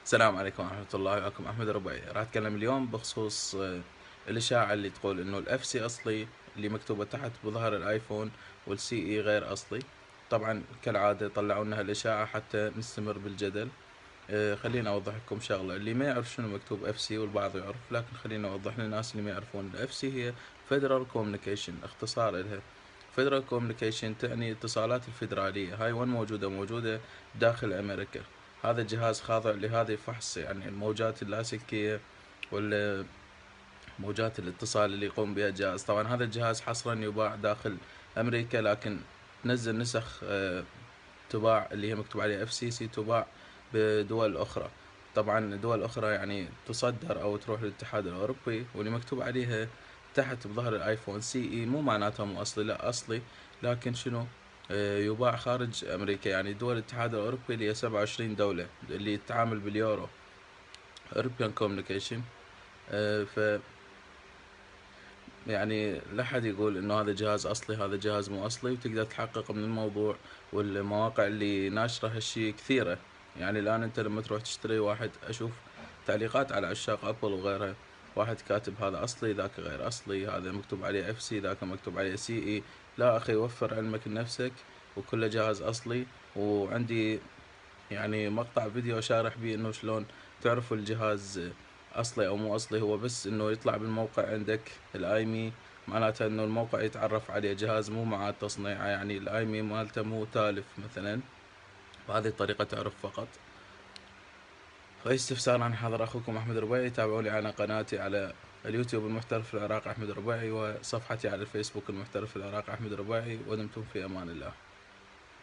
السلام عليكم ورحمة الله، معكم أحمد الربيعي. راح أتكلم اليوم بخصوص الإشاعة اللي تقول إنه الإف سي أصلي اللي مكتوبة تحت بظهر الآيفون، والسي إي غير أصلي. طبعا كالعادة طلعوا لنا هالإشاعة حتى نستمر بالجدل. خليني أوضح لكم شغلة. اللي ما يعرف شنو مكتوب إف سي، والبعض يعرف، لكن خليني أوضح للناس اللي ما يعرفون. الإف سي هي Federal Communication، اختصار إلها Federal Communication، تعني اتصالات الفيدرالية. هاي وين موجودة داخل أمريكا. هذا الجهاز خاضع لهذه الفحص، يعني الموجات اللاسلكية ولا موجات الاتصال اللي يقوم بها الجهاز. طبعا هذا الجهاز حصرا يباع داخل أمريكا، لكن تنزل نسخ تباع اللي هي مكتوب عليها اف سي سي، تباع بدول أخرى. طبعا دول أخرى يعني تصدر أو تروح للاتحاد الأوروبي، واللي مكتوب عليها تحت بظهر الآيفون سي إي مو معناتها مو أصلي، لا أصلي، لكن شنو، يباع خارج أمريكا. يعني دول الاتحاد الأوروبي اللي هي 27 دولة اللي تتعامل باليورو، European Communication. ف يعني لا حد يقول انه هذا جهاز اصلي هذا جهاز مو اصلي، وتقدر تحقق من الموضوع. والمواقع اللي ناشرة هالشي كثيرة. يعني الان انت لما تروح تشتري، واحد اشوف تعليقات على عشاق ابل وغيرها، واحد كاتب هذا اصلي ذاك غير اصلي، هذا مكتوب عليه اف سي ذاك مكتوب عليه سي اي. لا اخي، وفر علمك لنفسك، وكله جهاز اصلي. وعندي يعني مقطع فيديو شارح بيه انه شلون تعرف الجهاز اصلي او مو اصلي. هو بس انه يطلع بالموقع عندك الايمي، معناته انه الموقع يتعرف عليه جهاز مو معاد تصنيعه، يعني الايمي مالته مو تالف مثلا. بهذه الطريقة تعرف فقط. فاي استفسار عن حاضر اخوكم احمد الربيعي. تابعوني على قناتي على اليوتيوب المحترف في العراق احمد الربيعي، وصفحتي على الفيسبوك المحترف في العراق احمد الربيعي. ودمتم في امان الله.